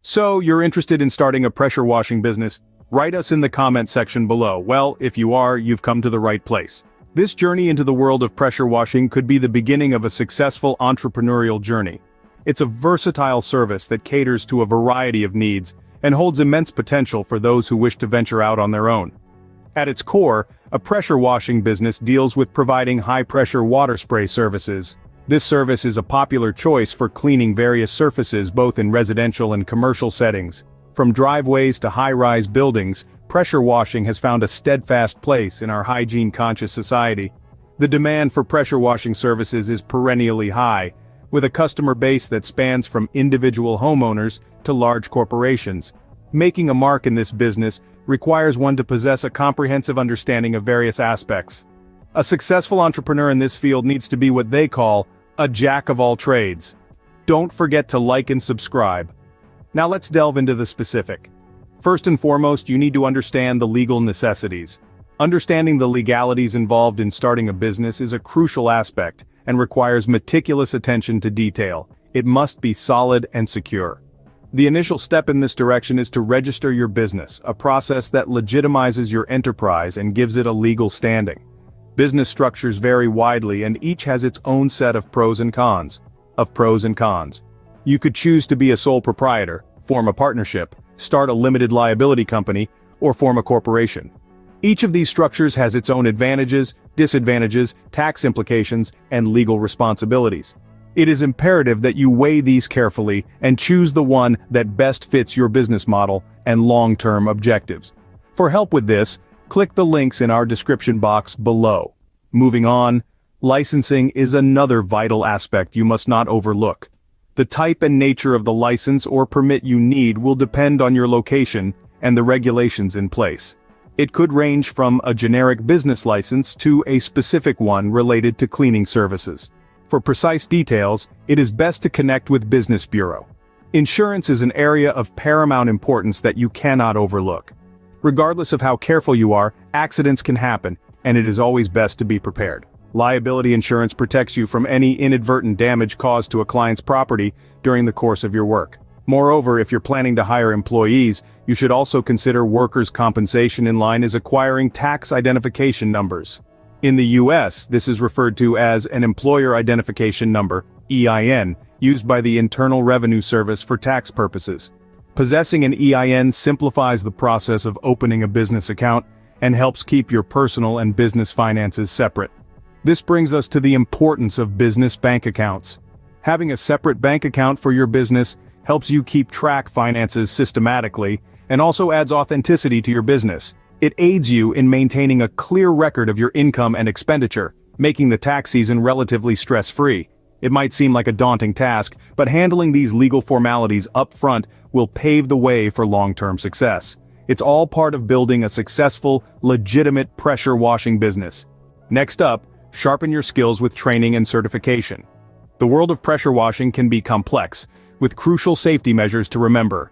So, you're interested in starting a pressure washing business? Write us in the comment section below. Well, if you are, you've come to the right place. This journey into the world of pressure washing could be the beginning of a successful entrepreneurial journey. It's a versatile service that caters to a variety of needs and holds immense potential for those who wish to venture out on their own. At its core, a pressure washing business deals with providing high-pressure water spray services. This service is a popular choice for cleaning various surfaces both in residential and commercial settings. From driveways to high-rise buildings, pressure washing has found a steadfast place in our hygiene-conscious society. The demand for pressure washing services is perennially high, with a customer base that spans from individual homeowners to large corporations. Making a mark in this business requires one to possess a comprehensive understanding of various aspects. A successful entrepreneur in this field needs to be what they call a jack of all trades. Don't forget to like and subscribe. Now let's delve into the specific. First and foremost, you need to understand the legal necessities. Understanding the legalities involved in starting a business is a crucial aspect and requires meticulous attention to detail. It must be solid and secure. The initial step in this direction is to register your business, a process that legitimizes your enterprise and gives it a legal standing. Business structures vary widely and each has its own set of pros and cons. You could choose to be a sole proprietor, form a partnership, start a limited liability company, or form a corporation. Each of these structures has its own advantages, disadvantages, tax implications, and legal responsibilities. It is imperative that you weigh these carefully and choose the one that best fits your business model and long-term objectives. For help with this, click the links in our description box below. Moving on, licensing is another vital aspect you must not overlook. The type and nature of the license or permit you need will depend on your location and the regulations in place. It could range from a generic business license to a specific one related to cleaning services. For precise details, it is best to connect with Business Bureau. Insurance is an area of paramount importance that you cannot overlook. Regardless of how careful you are, accidents can happen, and it is always best to be prepared. Liability insurance protects you from any inadvertent damage caused to a client's property during the course of your work. Moreover, if you're planning to hire employees, you should also consider workers' compensation in line as acquiring tax identification numbers. In the US, this is referred to as an Employer Identification Number, EIN, used by the Internal Revenue Service for tax purposes. Possessing an EIN simplifies the process of opening a business account and helps keep your personal and business finances separate. This brings us to the importance of business bank accounts. Having a separate bank account for your business helps you keep track finances systematically and also adds authenticity to your business. It aids you in maintaining a clear record of your income and expenditure, making the tax season relatively stress-free. It might seem like a daunting task, but handling these legal formalities up front will pave the way for long-term success. It's all part of building a successful, legitimate pressure washing business. Next up, sharpen your skills with training and certification. The world of pressure washing can be complex, with crucial safety measures to remember.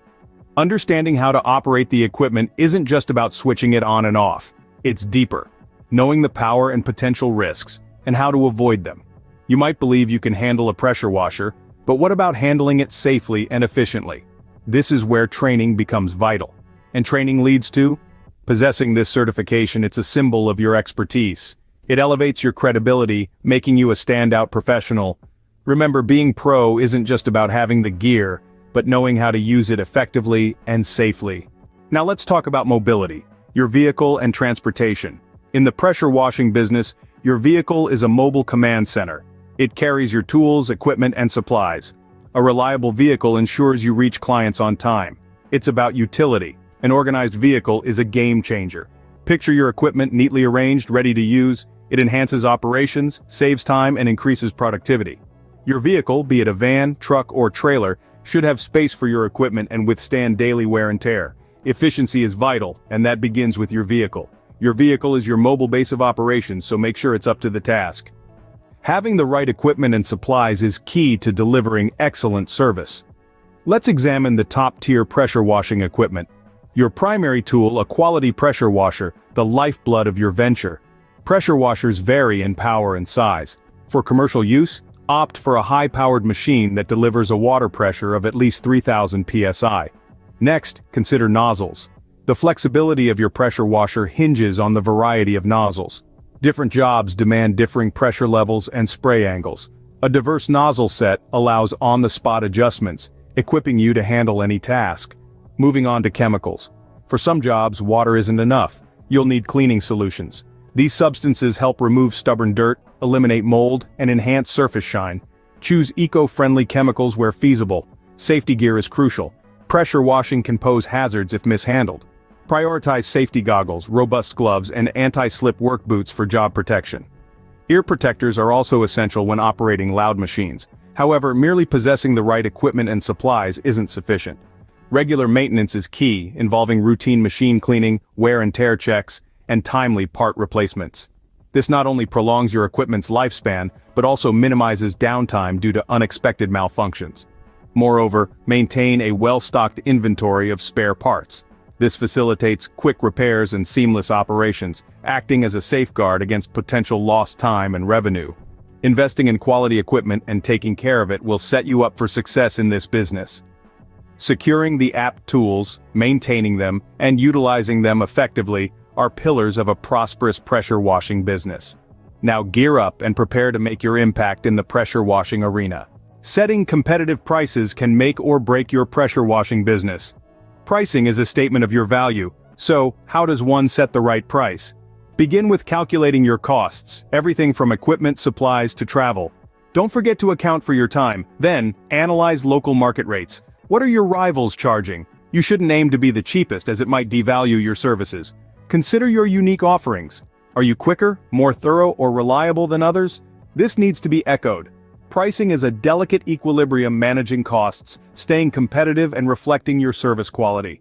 Understanding how to operate the equipment isn't just about switching it on and off. It's deeper, knowing the power and potential risks, and how to avoid them. You might believe you can handle a pressure washer, but what about handling it safely and efficiently? This is where training becomes vital. And training leads to? Possessing this certification, it's a symbol of your expertise. It elevates your credibility, making you a standout professional. Remember, being pro isn't just about having the gear, but knowing how to use it effectively and safely. Now let's talk about mobility, your vehicle and transportation. In the pressure washing business, your vehicle is a mobile command center. It carries your tools, equipment, and supplies. A reliable vehicle ensures you reach clients on time. It's about utility. An organized vehicle is a game changer. Picture your equipment neatly arranged, ready to use. It enhances operations, saves time, and increases productivity. Your vehicle, be it a van, truck, or trailer, should have space for your equipment and withstand daily wear and tear. Efficiency is vital, and that begins with your vehicle. Your vehicle is your mobile base of operations, so make sure it's up to the task. Having the right equipment and supplies is key to delivering excellent service. Let's examine the top-tier pressure washing equipment. Your primary tool, a quality pressure washer, the lifeblood of your venture. Pressure washers vary in power and size. For commercial use, opt for a high-powered machine that delivers a water pressure of at least 3,000 psi. Next, consider nozzles. The flexibility of your pressure washer hinges on the variety of nozzles. Different jobs demand differing pressure levels and spray angles. A diverse nozzle set allows on-the-spot adjustments, equipping you to handle any task. Moving on to chemicals. For some jobs, water isn't enough. You'll need cleaning solutions. These substances help remove stubborn dirt, eliminate mold, and enhance surface shine. Choose eco-friendly chemicals where feasible. Safety gear is crucial. Pressure washing can pose hazards if mishandled. Prioritize safety goggles, robust gloves, and anti-slip work boots for job protection. Ear protectors are also essential when operating loud machines. However, merely possessing the right equipment and supplies isn't sufficient. Regular maintenance is key, involving routine machine cleaning, wear and tear checks, and timely part replacements. This not only prolongs your equipment's lifespan, but also minimizes downtime due to unexpected malfunctions. Moreover, maintain a well-stocked inventory of spare parts. This facilitates quick repairs and seamless operations, acting as a safeguard against potential lost time and revenue. Investing in quality equipment and taking care of it will set you up for success in this business. Securing the apt tools, maintaining them, and utilizing them effectively are pillars of a prosperous pressure washing business. Now gear up and prepare to make your impact in the pressure washing arena. Setting competitive prices can make or break your pressure washing business. Pricing is a statement of your value, so how does one set the right price? Begin with calculating your costs, everything from equipment, supplies to travel. Don't forget to account for your time. Then, analyze local market rates. What are your rivals charging? You shouldn't aim to be the cheapest, as it might devalue your services. Consider your unique offerings. Are you quicker, more thorough, or reliable than others? This needs to be echoed. Pricing is a delicate equilibrium, managing costs, staying competitive, and reflecting your service quality.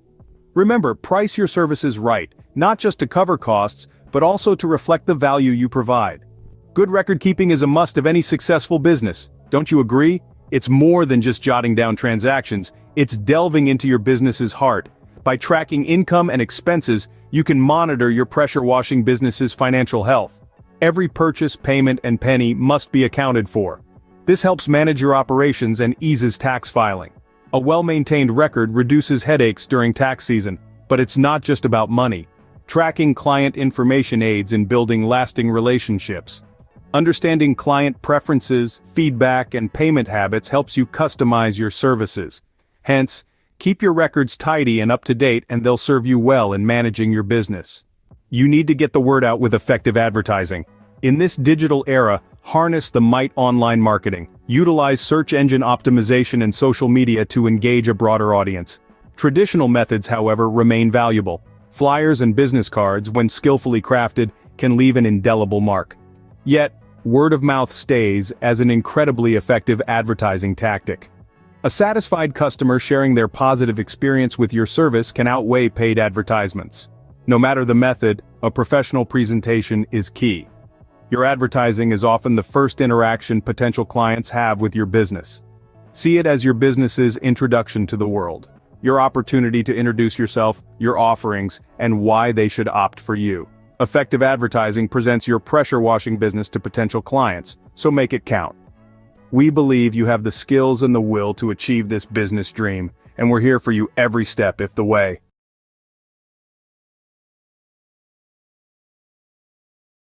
Remember, price your services right, not just to cover costs, but also to reflect the value you provide. Good record keeping is a must of any successful business. Don't you agree? It's more than just jotting down transactions, it's delving into your business's heart. By tracking income and expenses, you can monitor your pressure washing business's financial health. Every purchase, payment, and penny must be accounted for. This helps manage your operations and eases tax filing. A well-maintained record reduces headaches during tax season, but it's not just about money. Tracking client information aids in building lasting relationships. Understanding client preferences, feedback, and payment habits helps you customize your services. Hence, keep your records tidy and up to date, and they'll serve you well in managing your business. You need to get the word out with effective advertising. In this digital era, harness the might online marketing. Utilize search engine optimization and social media to engage a broader audience. Traditional methods, however, remain valuable. Flyers and business cards, when skillfully crafted, can leave an indelible mark. Yet, word of mouth stays as an incredibly effective advertising tactic. A satisfied customer sharing their positive experience with your service can outweigh paid advertisements. No matter the method, a professional presentation is key. Your advertising is often the first interaction potential clients have with your business. See it as your business's introduction to the world. Your opportunity to introduce yourself, your offerings, and why they should opt for you. Effective advertising presents your pressure washing business to potential clients, so make it count. We believe you have the skills and the will to achieve this business dream, and we're here for you every step of the way.